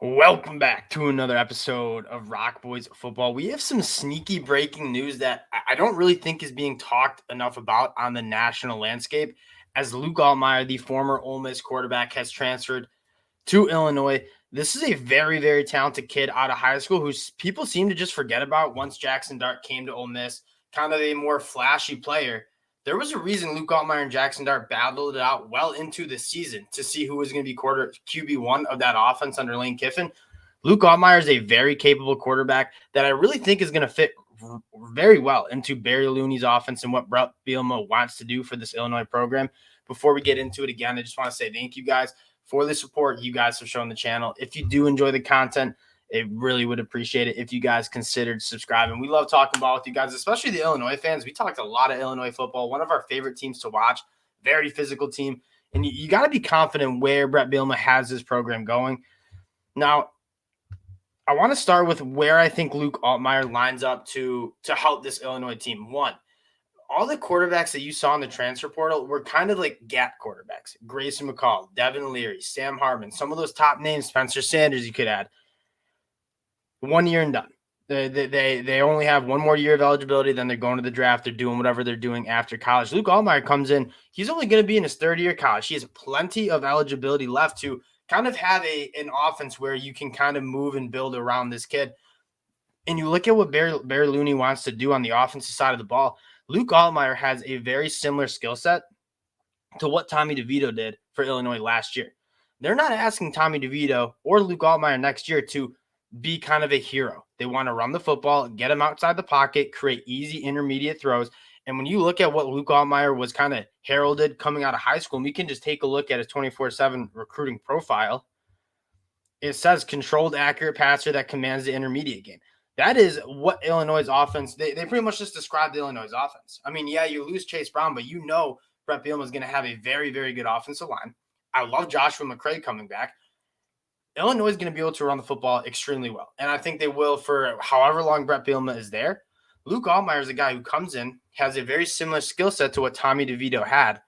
Welcome back to another episode of Rock Boys Football. We have some sneaky breaking news that I don't really think is being talked enough about on the national landscape, as Luke Altmyer, the former Ole Miss quarterback, has transferred to Illinois. This is a very, very talented kid out of high school who people seem to just forget about once Jackson Dart came to Ole Miss, kind of a more flashy player. There was a reason Luke Altmyer and Jackson Dart battled it out well into the season to see who was going to be QB1 of that offense under Lane Kiffin. Luke Altmyer is a very capable quarterback that I really think is going to fit very well into Barry Looney's offense and what Brett Bielema wants to do for this Illinois program. Before we get into it again, I just want to say thank you guys for the support you guys have shown the channel. If you do enjoy the content, it really would appreciate it if you guys considered subscribing. We love talking ball with you guys, especially the Illinois fans. We talked a lot of Illinois football, one of our favorite teams to watch, very physical team. And you got to be confident where Brett Bielema has this program going. Now, I want to start with where I think Luke Altmyer lines up to help this Illinois team. One, all the quarterbacks that you saw in the transfer portal were kind of like gap quarterbacks. Grayson McCall, Devin Leary, Sam Hartman, some of those top names, Spencer Sanders you could add. 1 year and done. They only have one more year of eligibility, then they're going to the draft. They're doing whatever they're doing after college. Luke Altmyer comes in. He's only going to be in his third year of college. He has plenty of eligibility left to kind of have an offense where you can kind of move and build around this kid. And you look at what Barry Looney wants to do on the offensive side of the ball. Luke Altmyer has a very similar skill set to what Tommy DeVito did for Illinois last year. They're not asking Tommy DeVito or Luke Altmyer next year to be kind of a hero. They want to run the football, get him outside the pocket, create easy intermediate throws. And when you look at what Luke Altmyer was kind of heralded coming out of high school, and we can just take a look at his 24/7 recruiting profile. It says controlled, accurate passer that commands the intermediate game. That is what Illinois' offense, they pretty much just described Illinois' offense. I mean, yeah, you lose Chase Brown, but you know Brett Bielema is going to have a very, very good offensive line. I love Joshua McCray coming back. Illinois is going to be able to run the football extremely well. And I think they will for however long Brett Bielema is there. Luke Altmyer is a guy who comes in, has a very similar skill set to what Tommy DeVito had,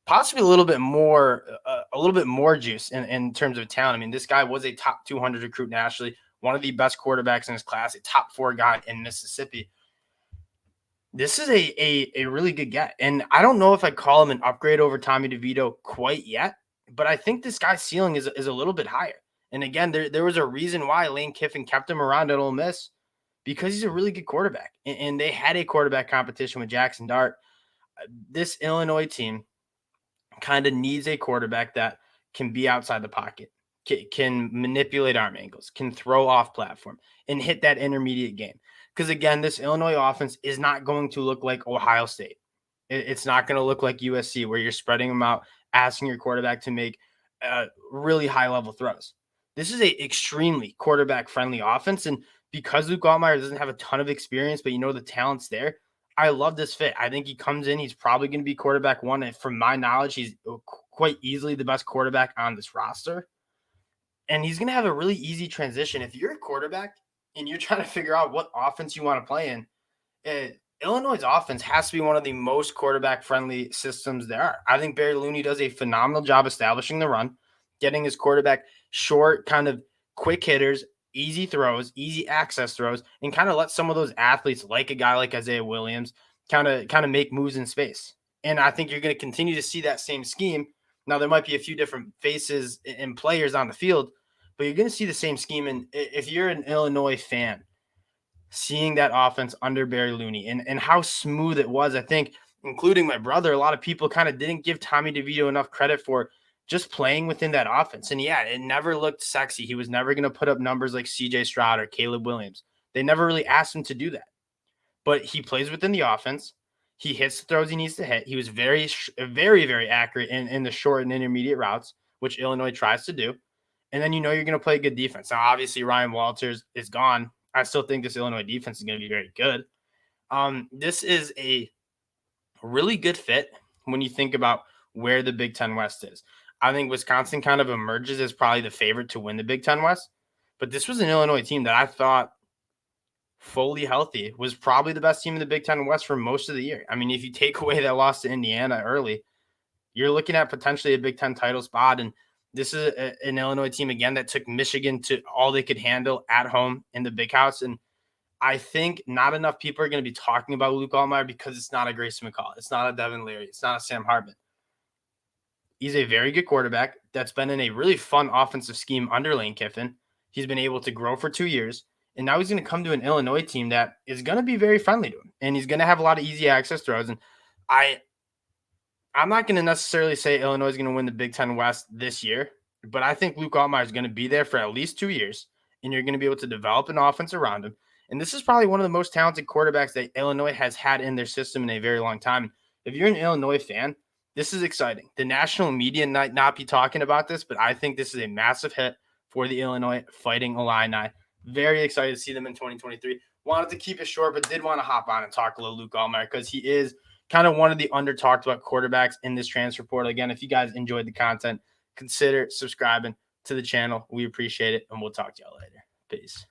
possibly a little bit more juice in terms of talent. I mean, this guy was a top 200 recruit nationally, one of the best quarterbacks in his class, a top 4 guy in Mississippi. This is a really good get. And I don't know if I'd call him an upgrade over Tommy DeVito quite yet, but I think this guy's ceiling is a little bit higher. And again, there was a reason why Lane Kiffin kept him around at Ole Miss, because he's a really good quarterback. And they had a quarterback competition with Jackson Dart. This Illinois team kind of needs a quarterback that can be outside the pocket, can manipulate arm angles, can throw off platform, and hit that intermediate game. Because again, this Illinois offense is not going to look like Ohio State. It's not going to look like USC, where you're spreading them out, asking your quarterback to make really high-level throws. This is a extremely quarterback-friendly offense, and because Luke Altmyer doesn't have a ton of experience, but you know the talent's there, I love this fit. I think he comes in, he's probably going to be quarterback one. And from my knowledge, he's quite easily the best quarterback on this roster. And he's going to have a really easy transition. If you're a quarterback and you're trying to figure out what offense you want to play in, Illinois' offense has to be one of the most quarterback-friendly systems there are. I think Barry Looney does a phenomenal job establishing the run, getting his quarterback short, kind of quick hitters, easy throws, easy access throws, and kind of let some of those athletes, like a guy like Isaiah Williams, kind of make moves in space. And I think you're going to continue to see that same scheme. Now, there might be a few different faces and players on the field, but you're going to see the same scheme. And if you're an Illinois fan, seeing that offense under Barry Looney and how smooth it was, I think, including my brother, a lot of people kind of didn't give Tommy DeVito enough credit for just playing within that offense. And yeah, it never looked sexy. He was never going to put up numbers like CJ Stroud or Caleb Williams. They never really asked him to do that. But he plays within the offense. He hits the throws he needs to hit. He was very, very, very accurate in the short and intermediate routes, which Illinois tries to do. And then you know you're going to play good defense. Now, obviously, Ryan Walters is gone. I still think this Illinois defense is going to be very good. This is a really good fit when you think about where the Big Ten West is. I think Wisconsin kind of emerges as probably the favorite to win the Big Ten West. But this was an Illinois team that I thought, fully healthy, was probably the best team in the Big Ten West for most of the year. I mean, if you take away that loss to Indiana early, you're looking at potentially a Big Ten title spot. And This is an Illinois team again that took Michigan to all they could handle at home in the Big House, and I think not enough people are going to be talking about Luke Altmyer because it's not a Grayson McCall, it's not a Devin Leary, it's not a Sam Hartman. He's a very good quarterback that's been in a really fun offensive scheme under Lane Kiffin. He's been able to grow for 2 years. And now he's going to come to an Illinois team that is going to be very friendly to him. And he's going to have a lot of easy access throws. And I I'm not going to necessarily say Illinois is going to win the Big Ten West this year, but I think Luke Altmyer is going to be there for at least 2 years, and you're going to be able to develop an offense around him. And this is probably one of the most talented quarterbacks that Illinois has had in their system in a very long time. If you're an Illinois fan, this is exciting. The national media might not be talking about this, but I think this is a massive hit for the Illinois Fighting Illini. Very excited to see them in 2023. Wanted to keep it short, but did want to hop on and talk a little Luke Altmyer because he is kind of one of the under talked about quarterbacks in this transfer portal. Again, if you guys enjoyed the content, consider subscribing to the channel. We appreciate it, and we'll talk to y'all later. Peace.